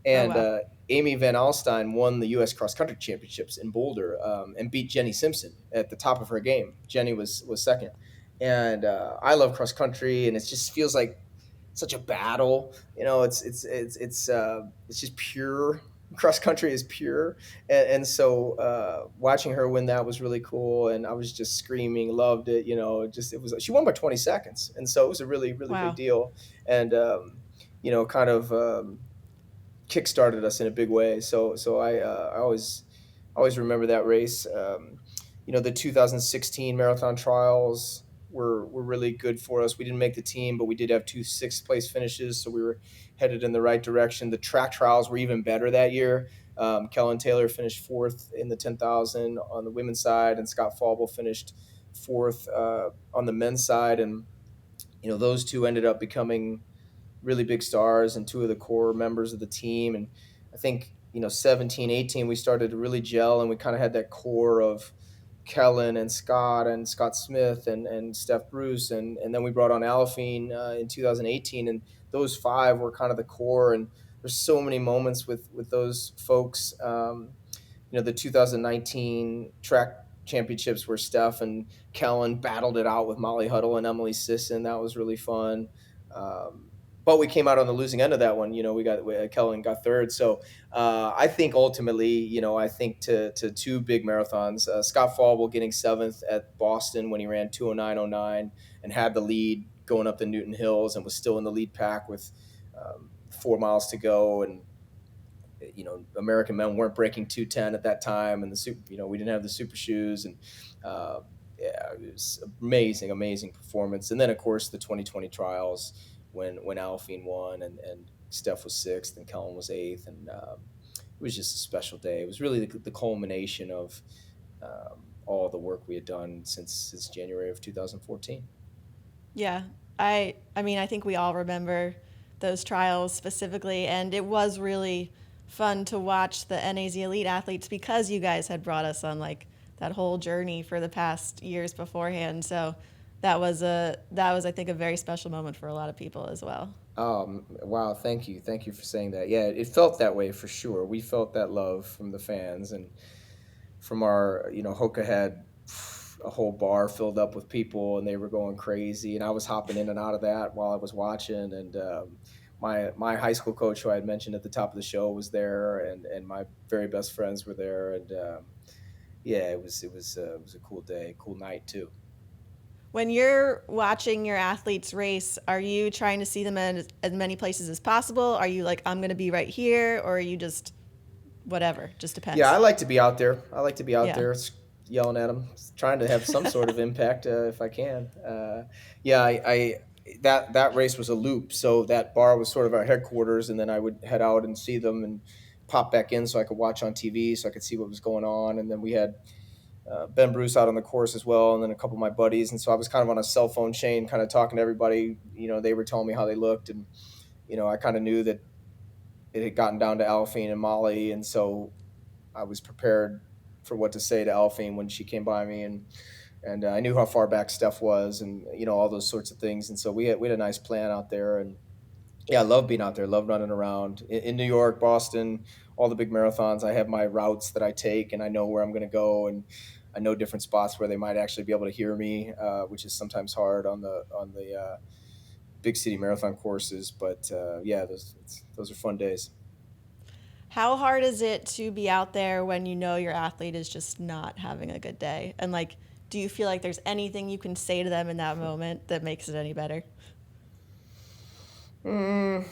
And wow. Amy Van Alstyne won the U.S. cross country championships in Boulder, and beat Jenny Simpson at the top of her game. Jenny was second. And I love cross country, and it just feels like such a battle. It's just pure. Cross country is pure, and so watching her win that was really cool, and I was just screaming, loved it. Just it was she won by 20 seconds, and so it was a really really big Wow. deal, and kind of kickstarted us in a big way. So I always remember that race. The 2016 marathon trials were really good for us. We didn't make the team, but we did have two sixth place finishes, so we were headed in the right direction. The track trials were even better that year. Kellen Taylor finished fourth in the 10,000 on the women's side, and Scott Fauble finished fourth on the men's side. And those two ended up becoming really big stars and two of the core members of the team. And I think 17, 18, we started to really gel, and we kind of had that core of Kellen and Scott Smith and Steph Bruce, and then we brought on Alphine in 2018, and those five were kind of the core. And there's so many moments with those folks. The 2019 track championships where Steph and Kellen battled it out with Molly Huddle and Emily Sisson. That was really fun. But we came out on the losing end of that one. Kellen got third. So I think ultimately, I think to two big marathons, Scott Fauble getting seventh at Boston when he ran 2:09:09 and had the lead going up the Newton Hills and was still in the lead pack with 4 miles to go. And American men weren't breaking 2:10 at that time, and we didn't have the super shoes, and it was amazing performance. And then of course the 2020 trials when Alphine won and Steph was sixth and Kellen was eighth, and it was just a special day. It was really the culmination of all the work we had done since January of 2014. Yeah. I think we all remember those trials specifically, and it was really fun to watch the NAZ Elite athletes because you guys had brought us on like that whole journey for the past years beforehand. So that was I think a very special moment for a lot of people as well. Wow, thank you for saying that. Yeah, it felt that way for sure. We felt that love from the fans, and from our Hoka had a whole bar filled up with people, and they were going crazy, and I was hopping in and out of that while I was watching. And my high school coach, who I had mentioned at the top of the show, was there, and my very best friends were there. And yeah, it was a cool day, cool night too. When you're watching your athletes race, are you trying to see them in as many places as possible? Are you like, I'm going to be right here, or are you just whatever? Just depends. Yeah, I like to be out there. Yeah. Yelling at them, trying to have some sort of impact if I can. That race was a loop, so that bar was sort of our headquarters, and then I would head out and see them and pop back in so I could watch on TV, so I could see what was going on. And then we had Ben Bruce out on the course as well, and then a couple of my buddies, and so I was kind of on a cell phone chain, kind of talking to everybody. They were telling me how they looked, and I kind of knew that it had gotten down to Alphine and Molly, and so I was prepared for what to say to Alphine when she came by me, and I knew how far back Steph was, and all those sorts of things. And so we had a nice plan out there, and yeah, I love being out there, love running around in New York, Boston, all the big marathons. I have my routes that I take, and I know where I'm going to go, and I know different spots where they might actually be able to hear me, which is sometimes hard on the big city marathon courses. But yeah, those are fun days. How hard is it to be out there when you know your athlete is just not having a good day? And like, do you feel like there's anything you can say to them in that moment that makes it any better? We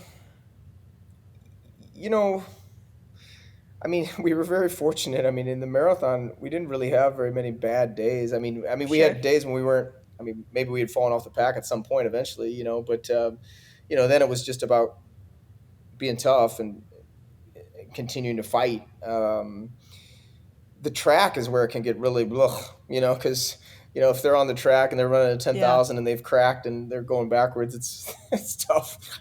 were very fortunate. In the marathon, we didn't really have very many bad days. We Sure. had days when we weren't. Maybe we had fallen off the pack at some point eventually, but then it was just about being tough and continuing to fight. The track is where it can get really blah, because if they're on the track and they're running a 10,000 and they've cracked and they're going backwards, it's tough.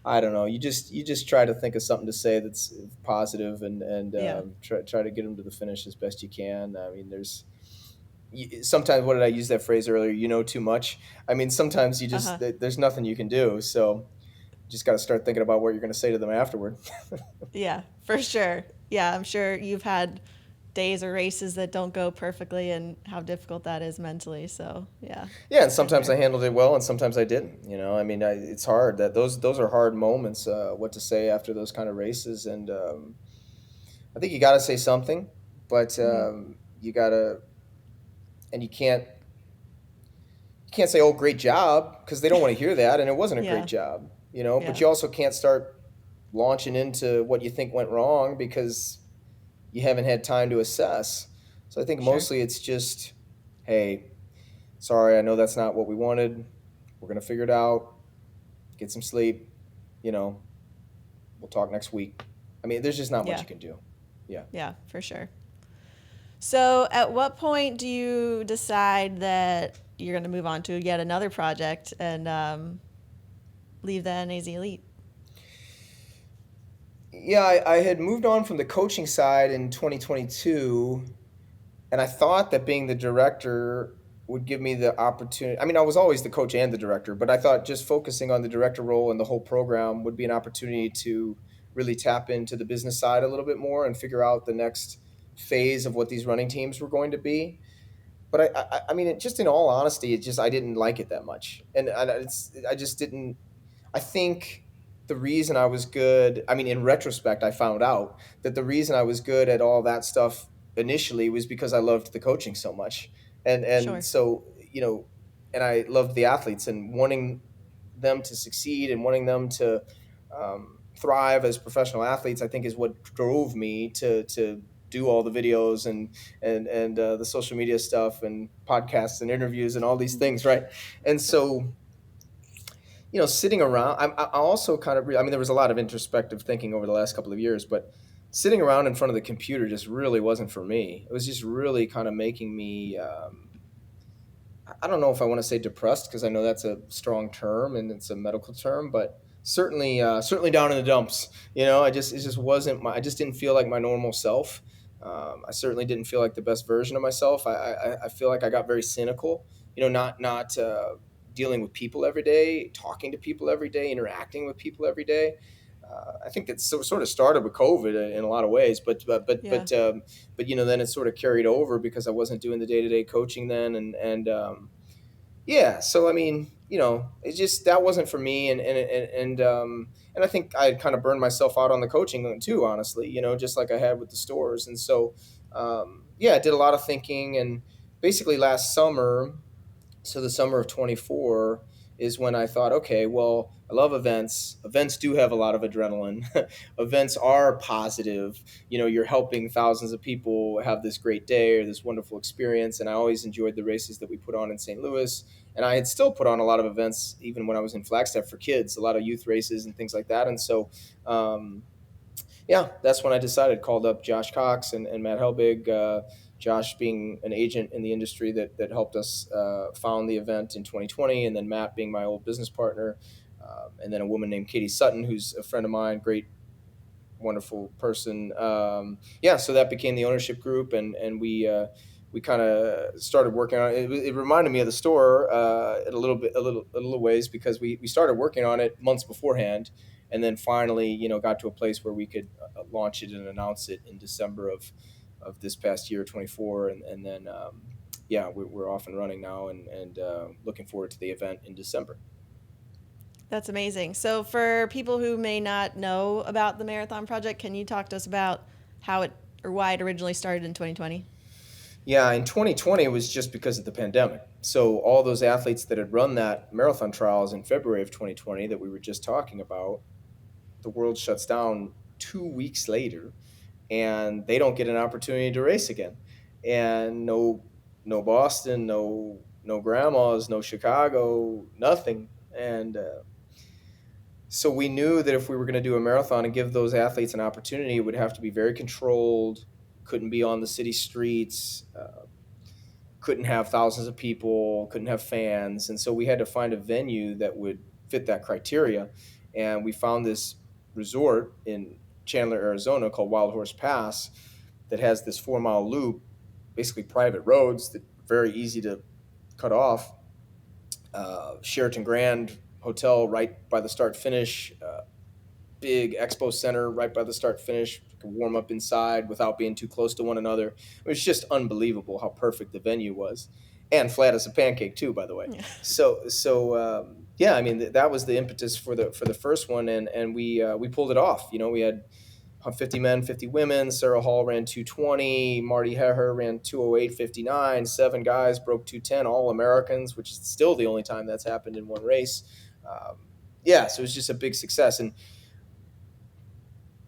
I don't know. You just try to think of something to say that's positive, and try to get them to the finish as best you can. There's sometimes, what did I use that phrase earlier? Too much. Sometimes you just there's nothing you can do. So you just got to start thinking about what you're going to say to them afterward. Yeah, for sure. Yeah, I'm sure you've had days or races that don't go perfectly and how difficult that is mentally. So yeah. Yeah, and Been sometimes I there. handled it well, and sometimes I didn't. I mean, it's hard. Those are hard moments. What to say after those kind of races, and I think you got to say something, but Hmm. you got to, and you can't say, "Oh, great job," because they don't want to hear that, and it wasn't a great Yeah. job. But Yeah. you also can't start launching into what you think went wrong because you haven't had time to assess. So I think Sure. mostly it's just, hey, sorry, I know that's not what we wanted. We're gonna figure it out. Get some sleep. You know, we'll talk next week. I mean, there's just not much Yeah. you can do. Yeah. Yeah, for sure. So, at what point do you decide that you're going to move on to yet another project and leave the NAZ Elite? Yeah, I had moved on from the coaching side in 2022, and I thought that being the director would give me the opportunity. I mean, I was always the coach and the director, but I thought just focusing on the director role and the whole program would be an opportunity to really tap into the business side a little bit more and figure out the next phase of what these running teams were going to be. But I mean, just in all honesty, I didn't like it that much, and I just didn't. I think the reason I was good, I mean, in retrospect, I found out that the reason I was good at all that stuff initially was because I loved the coaching so much. And Sure. so, and I loved the athletes and wanting them to succeed and wanting them to thrive as professional athletes, I think is what drove me to do all the videos and the social media stuff and podcasts and interviews and all these things, right? And so sitting around, I also kind of, I mean, there was a lot of introspective thinking over the last couple of years, but sitting around in front of the computer just really wasn't for me. It was just really kind of making me, I don't know if I want to say depressed because I know that's a strong term and it's a medical term, but certainly down in the dumps. It just wasn't I just didn't feel like my normal self. I certainly didn't feel like the best version of myself. I feel like I got very cynical. Not dealing with people every day, talking to people every day, interacting with people every day. I think it sort of started with COVID in a lot of ways, Yeah. but then it sort of carried over because I wasn't doing the day to day coaching then, and yeah. So I mean, it just that wasn't for me, and I think I had kind of burned myself out on the coaching too, honestly. Just like I had with the stores, and so yeah, I did a lot of thinking, and basically last summer, so the summer of 24 is when I thought, okay, well, I love events. Events do have a lot of adrenaline. Events are positive. You're helping thousands of people have this great day or this wonderful experience. And I always enjoyed the races that we put on in St. Louis. And I had still put on a lot of events, even when I was in Flagstaff for kids, a lot of youth races and things like that. And so, yeah, that's when I decided. Called up Josh Cox and Matt Helbig. Josh being an agent in the industry that helped us found the event in 2020, and then Matt being my old business partner, and then a woman named Katie Sutton, who's a friend of mine, great, wonderful person. Yeah, so that became the ownership group, and we kind of started working on it. It reminded me of the store a little ways because we started working on it months beforehand, and then finally got to a place where we could launch it and announce it in December of this past year 24, and then yeah, we're off and running now, and looking forward to the event in December. That's amazing. So, for people who may not know about the Marathon Project, can you talk to us about how it or why it originally started in 2020? Yeah, in 2020 it was just because of the pandemic. So all those athletes that had run that marathon trials in February of 2020 that we were just talking about, the world shuts down 2 weeks later, and they don't get an opportunity to race again. And no Boston, no grandmas, no Chicago, nothing. And so we knew that if we were going to do a marathon and give those athletes an opportunity, it would have to be very controlled. Couldn't be on the city streets. Couldn't have thousands of people. Couldn't have fans. And so we had to find a venue that would fit that criteria. And we found this resort in Chandler, Arizona, called Wild Horse Pass, that has this 4 mile loop, basically private roads that are very easy to cut off. Sheraton Grand Hotel right by the start finish. Big expo center right by the start finish, could warm up inside without being too close to one another. It was just unbelievable how perfect the venue was, and flat as a pancake too, by the way. Yeah. Yeah, I mean that was the impetus for the first one, and we pulled it off. We had 50 men, 50 women. Sarah Hall ran 220. Marty Heher ran 208.59. 7 guys broke 210, all Americans, which is still the only time that's happened in one race. Yeah, so it was just a big success. And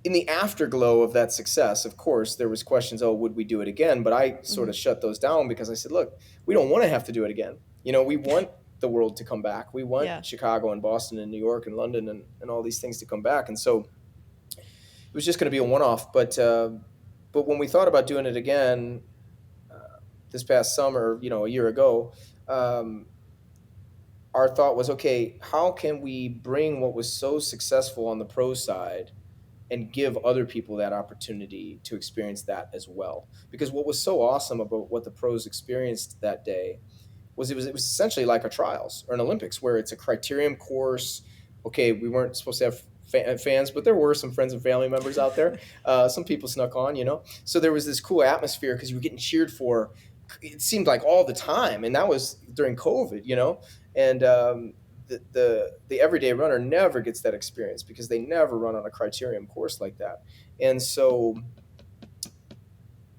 in the afterglow of that success, of course, there was questions, would we do it again? But I sort of shut those down because I said, look, we don't want to have to do it again. We want the world to come back. We want Chicago and Boston and New York and London and all these things to come back. And so it was just going to be a one-off. But when we thought about doing it again this past summer, a year ago, our thought was, okay, how can we bring what was so successful on the pro side and give other people that opportunity to experience that as well? Because what was so awesome about what the pros experienced that day was it was essentially like a trials or an Olympics, where it's a criterium course. Okay, we weren't supposed to have fans, but there were some friends and family members out there. Some people snuck on, So there was this cool atmosphere because you were getting cheered for, it seemed like all the time, and that was during COVID, And the everyday runner never gets that experience because they never run on a criterium course like that. And so,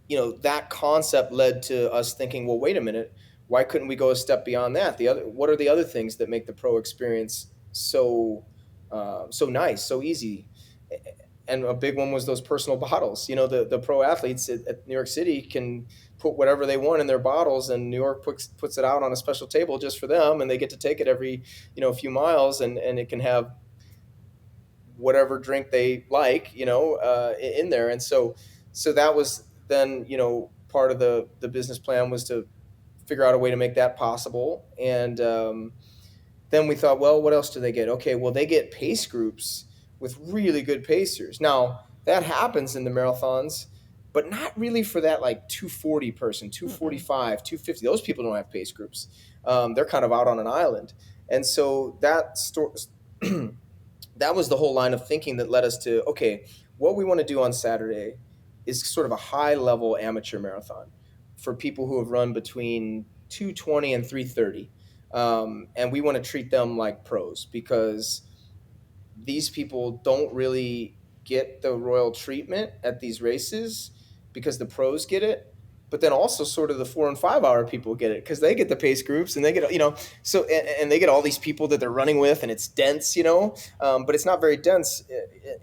that concept led to us thinking, well, wait a minute, why couldn't we go a step beyond that? What are the other things that make the pro experience so nice, so easy? And a big one was those personal bottles. The pro athletes at New York City can put whatever they want in their bottles, and New York puts it out on a special table just for them, and they get to take it every few miles, and it can have whatever drink they like in there. And so that was then part of the business plan was to figure out a way to make that possible. And then we thought, well, what else do they get? Okay, well, they get pace groups with really good pacers. Now, that happens in the marathons, but not really for that 240 person, 245, 250. Those people don't have pace groups. They're kind of out on an island. And so that was the whole line of thinking that led us to, okay, what we want to do on Saturday is sort of a high-level amateur marathon for people who have run between 220 and 330. And we want to treat them like pros because these people don't really get the royal treatment at these races because the pros get it. But then also sort of the 4 and 5 hour people get it because they get the pace groups and they get, so, and they get all these people that they're running with, and it's dense, but it's not very dense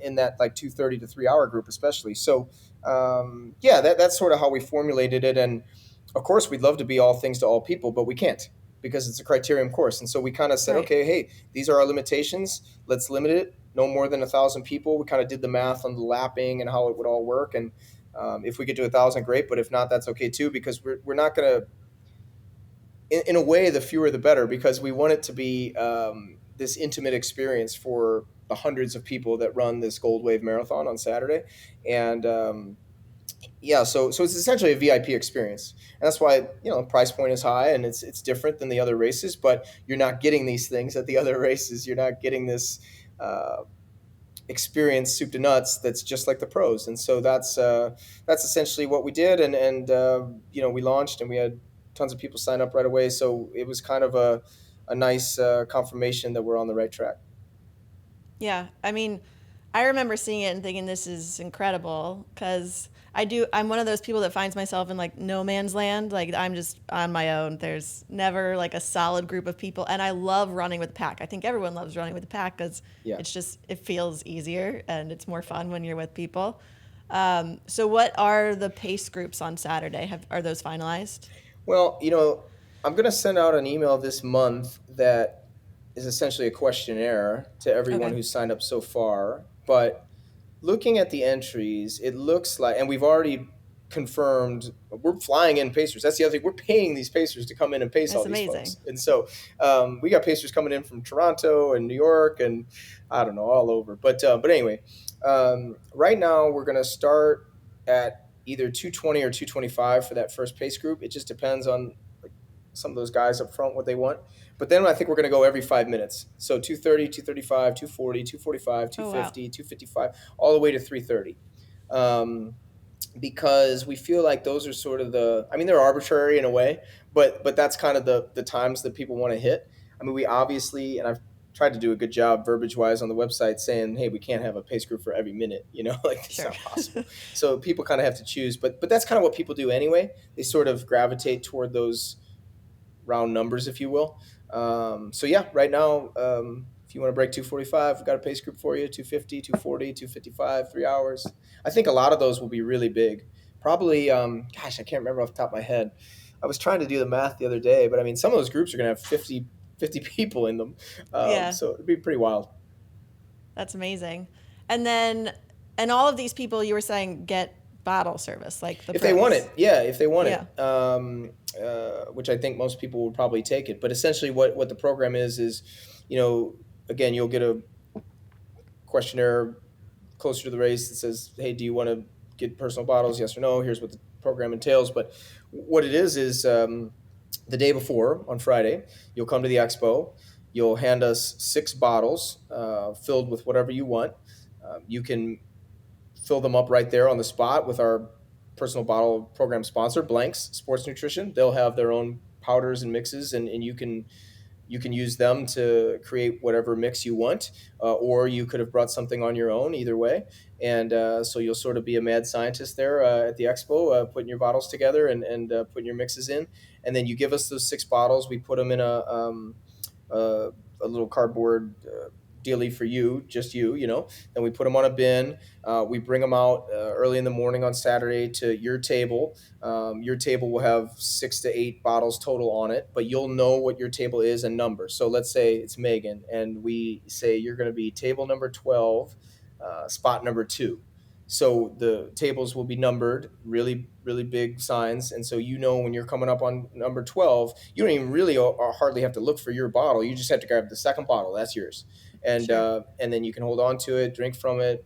in that 2:30 to 3 hour group, especially. So, that's sort of how we formulated it. And of course we'd love to be all things to all people, but we can't because it's a criterium course. And so we kind of said, Right. Okay, hey, these are our limitations. Let's limit it. No more than 1,000 people. We kind of did the math on the lapping and how it would all work. And if we get to 1,000, great. But if not, that's okay too, because we're not going to, in a way, the fewer the better, because we want it to be this intimate experience for the hundreds of people that run this Gold Wave Marathon on Saturday. And so it's essentially a VIP experience. And that's why, the price point is high and it's different than the other races, but you're not getting these things at the other races. You're not getting this experience soup to nuts that's just like the pros. And so that's essentially what we did. And we launched and we had tons of people sign up right away. So it was kind of a nice confirmation that we're on the right track. Yeah, I mean, I remember seeing it and thinking this is incredible because I'm one of those people that finds myself in no man's land. I'm just on my own. There's never a solid group of people. And I love running with the pack. I think everyone loves running with the pack because it feels easier and it's more fun when you're with people. So what are the pace groups on Saturday? Are those finalized? Well, I'm going to send out an email this month that is essentially a questionnaire to everyone who's signed up so far. But looking at the entries, it looks like, and we've already confirmed, we're flying in pacers. That's the other thing. We're paying these pacers to come in and pace all these folks. And so we got pacers coming in from Toronto and New York and I don't know, all over. But anyway, right now we're going to start at either 220 or 225 for that first pace group. It just depends on some of those guys up front, what they want. But then I think we're going to go every 5 minutes. So 230, 235, 240, 245, 250, 255, all the way to 330. because we feel like those are sort of I mean, they're arbitrary in a way, but that's kind of the times that people want to hit. I mean, we obviously, and I've tried to do a good job verbiage wise on the website saying, hey, we can't have a pace group for every minute, like it's Sure. not possible. So people kind of have to choose, but that's kind of what people do anyway. They sort of gravitate toward those round numbers, if you will. So yeah, right now, if you want to break 245, we've got a pace group for you: 250, 240, 255, 3 hours. I think a lot of those will be really big. Probably, gosh, I can't remember off the top of my head. I was trying to do the math the other day, but I mean, some of those groups are going to have 50 people in them. Yeah, So it'd be pretty wild. that's amazing. And then, and all of these people you were saying get bottle service, like the If they want pros. it, yeah, if they want Yeah. it, which I think most people would probably take it. But essentially, what the program is, again, you'll get a questionnaire closer to the race that says, hey, do you want to get personal bottles? Yes or no. Here's what the program entails. But what it is the day before on Friday, you'll come to the expo. You'll hand us 6 bottles filled with whatever you want. You can fill them up right there on the spot with our personal bottle program sponsor, Blanks Sports Nutrition. They'll have their own powders and mixes, and you can use them to create whatever mix you want, or you could have brought something on your own. Either way, and so you'll sort of be a mad scientist there at the expo, putting your bottles together and putting your mixes in, and then you give us those 6 bottles. We put them in uh, a little cardboard dealie for you, just you. Then we put them on a bin. We bring them out early in the morning on Saturday to your table. Your table will have 6 to 8 bottles total on it, but you'll know what your table is and number. So let's say it's Megan, and we say you're going to be table number 12, spot number 2. So the tables will be numbered, really, really big signs. And so when you're coming up on number 12, you don't even really or hardly have to look for your bottle. You just have to grab the second bottle. That's yours. And Sure. and then you can hold on to it, drink from it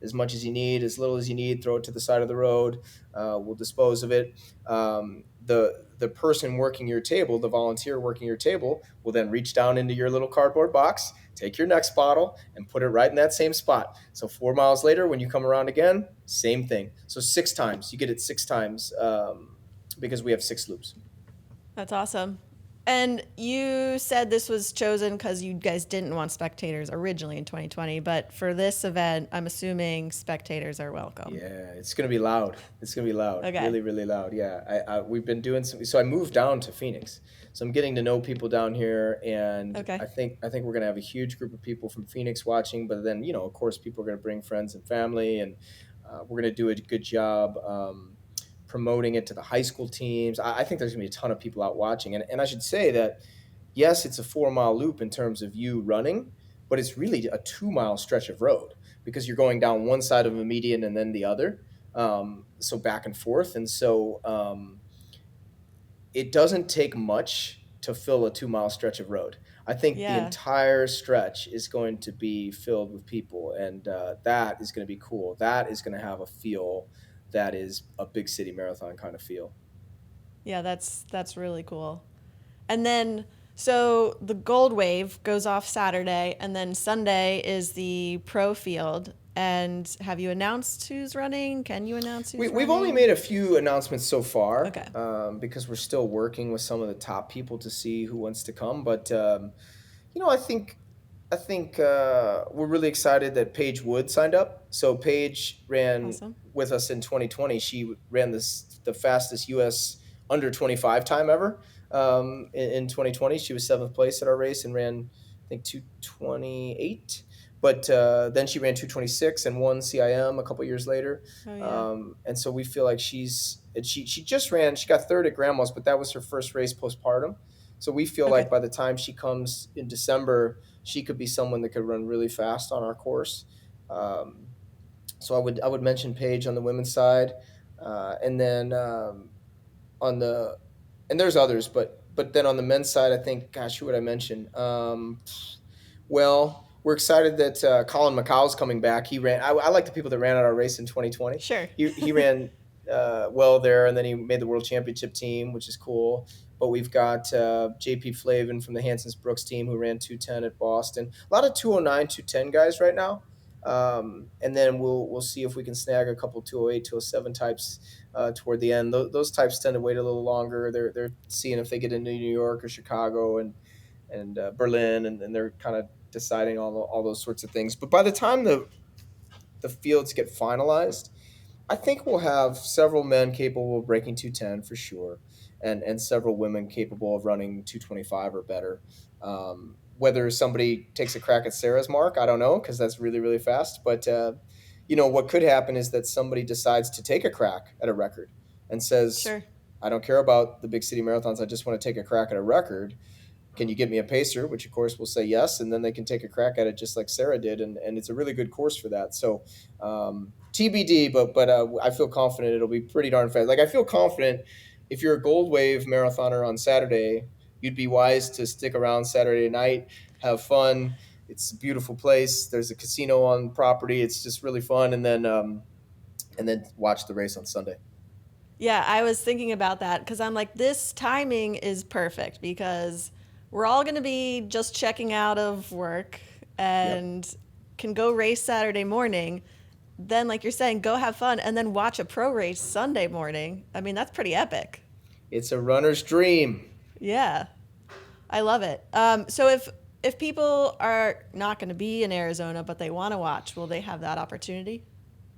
as much as you need, as little as you need, throw it to the side of the road. We'll dispose of it. The person working your table, the volunteer working your table, will then reach down into your little cardboard box, take your next bottle, and put it right in that same spot. So 4 miles later, when you come around again, same thing. So 6 times, you get it 6 times because we have 6 loops. That's awesome. And you said this was chosen because you guys didn't want spectators originally in 2020, but for this event, I'm assuming spectators are welcome. Yeah, it's gonna be loud. It's gonna be loud. Okay. Really, really loud. Yeah, we've been doing some. So I moved down to Phoenix, so I'm getting to know people down here, and Okay. I think we're gonna have a huge group of people from Phoenix watching. But then of course, people are gonna bring friends and family, and we're gonna do a good job promoting it to the high school teams. I think there's gonna be a ton of people out watching, and I should say that yes, it's a 4 mile loop in terms of you running, but it's really a 2 mile stretch of road because you're going down one side of a median and then the other, so back and forth, and so it doesn't take much to fill a 2 mile stretch of road. I think the Yeah. entire stretch is going to be filled with people, and that is going to be cool. That is going to have a feel that is a big city marathon kind of feel. Yeah, that's really cool. And then so the Gold Wave goes off Saturday, and then Sunday is the pro field. And have you announced who's running? Can you announce who's running? We've only made a few announcements so far, Okay. because we're still working with some of the top people to see who wants to come. But I think we're really excited that Paige Wood signed up. So Paige ran Awesome. with us in 2020. She ran the fastest U.S. under 25 time ever in 2020. She was 7th place at our race and ran, I think, 228. But then she ran 226 and won CIM a couple years later. Oh yeah. And so we feel like she just ran. She got 3rd at Grandma's, but that was her first race postpartum. So we feel Okay. like by the time she comes in December, she could be someone that could run really fast on our course. Um, so I would mention Paige on the women's side, and then on the and there's others, but then on the men's side, I think, gosh, who would I mention? Well, we're excited that Colin McCow's coming back. He ran. I like the people that ran at our race in 2020. Sure. He ran well there, and then he made the world championship team, which is cool. But we've got JP Flavin from the Hansons Brooks team who ran 210 at Boston. A lot of 209, 210 guys right now. And then we'll see if we can snag a couple 208, 207 types toward the end. Those types tend to wait a little longer. They're seeing if they get into New York or Chicago and Berlin, and they're kind of deciding all those sorts of things. But by the time the fields get finalized, I think we'll have several men capable of breaking 210 for sure, and several women capable of running 225 or better. Whether somebody takes a crack at Sarah's mark, I don't know, because that's really, really fast. But what could happen is that somebody decides to take a crack at a record and says, Sure. I don't care about the big city marathons. I just want to take a crack at a record. Can you get me a pacer? Which of course will say yes, and then they can take a crack at it just like Sarah did, and it's a really good course for that. So TBD, but I feel confident it'll be pretty darn fast. Like I feel confident if you're a Gold Wave marathoner on Saturday, you'd be wise to stick around Saturday night, have fun. It's a beautiful place. There's a casino on property. It's just really fun, and then watch the race on Sunday. Yeah, I was thinking about that because I'm like, this timing is perfect because we're all going to be just checking out of work and can go race Saturday morning. Then, like you're saying, go have fun and then watch a pro race Sunday morning. I mean, that's pretty epic. It's a runner's dream. Yeah, I love it. So if people are not going to be in Arizona but they want to watch, will they have that opportunity?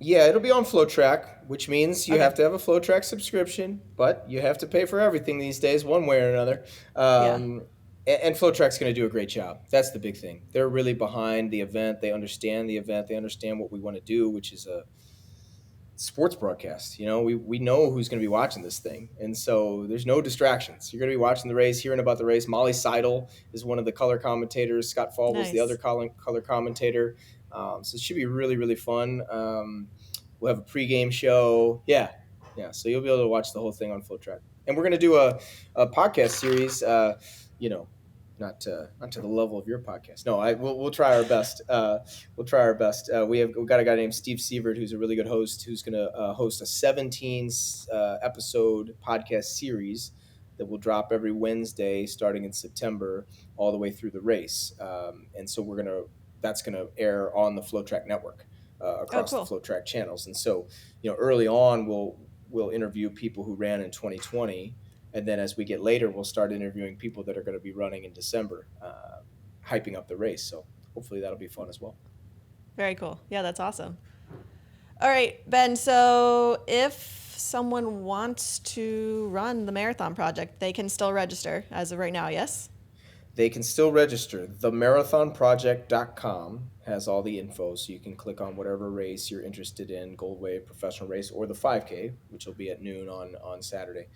Yeah, it'll be on FlowTrack, which means you Okay. have to have a FlowTrack subscription, but you have to pay for everything these days, one way or another. And FlowTrack's going to do a great job. That's the big thing. They're really behind the event. They understand the event. They understand what we want to do, which is a sports broadcast. We know who's going to be watching this thing, and so there's no distractions. You're going to be watching the race, hearing about the race. Molly Seidel is one of the color commentators. Scott Fall was the Nice. other color commentator. So it should be really, really fun. We'll have a pregame show. Yeah. So you'll be able to watch the whole thing on FlowTrack. And we're going to do a podcast series, not to the level of your podcast. No, we'll try our best. We'll try our best. We've got a guy named Steve Sievert, who's a really good host, who's going to host a 17 episode podcast series that will drop every Wednesday starting in September all the way through the race. And so that's going to air on the FlowTrack network across cool. the FlowTrack channels. And so, early on we'll interview people who ran in 2020. And then as we get later, we'll start interviewing people that are going to be running in December, hyping up the race. So hopefully that'll be fun as well. Very cool. Yeah, that's awesome. All right, Ben, so if someone wants to run the Marathon Project, they can still register as of right now, yes? They can still register. TheMarathonProject.com has all the info, so you can click on whatever race you're interested in, Gold Wave, professional race, or the 5K, which will be at noon on Saturday,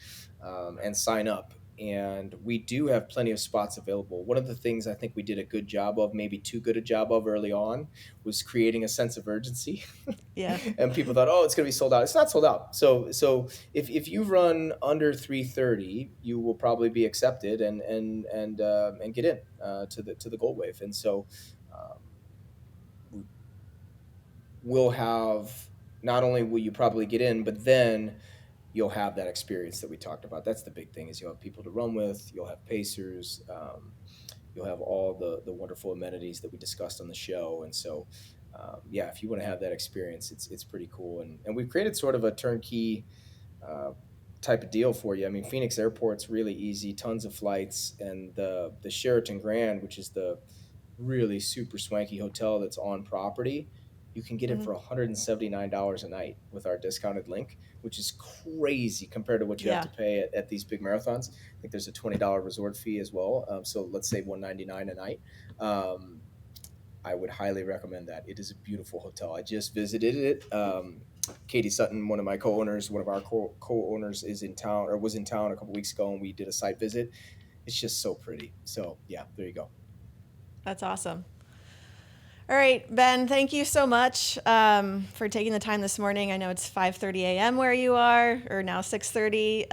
and sign up. And we do have plenty of spots available. One of the things I think we did a good job of, maybe too good a job of early on, was creating a sense of urgency. Yeah. And people thought, it's going to be sold out. It's not sold out. So if you run under 3:30, you will probably be accepted and get in to the Gold Wave. And so we'll have, not only will you probably get in, but then you'll have that experience that we talked about. That's the big thing, is you'll have people to run with, you'll have pacers, you'll have all the wonderful amenities that we discussed on the show. And so, if you want to have that experience, it's pretty cool. And we've created sort of a turnkey type of deal for you. I mean, Phoenix Airport's really easy, tons of flights, and the Sheraton Grand, which is the really super swanky hotel that's on property, you can get it for $179 a night with our discounted link, which is crazy compared to what you have to pay at these big marathons. I think there's a $20 resort fee as well. So let's say $199 a night. I would highly recommend that. It is a beautiful hotel. I just visited it. Katie Sutton, one of my co-owners, one of our co-owners was in town a couple weeks ago, and we did a site visit. It's just so pretty. So yeah, there you go. That's awesome. All right, Ben, thank you so much for taking the time this morning. I know it's 5:30 a.m. where you are, or now 6:30.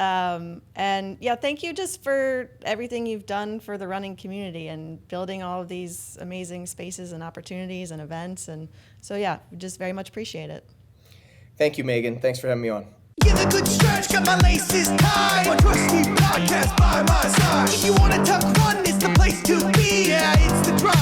And thank you just for everything you've done for the running community and building all of these amazing spaces and opportunities and events. And so, we just very much appreciate it. Thank you, Megan. Thanks for having me on. Get a good stretch, got my laces tied. My trusty podcast by my side. If you wanna talk run, it's the place to be. Yeah, it's the drop.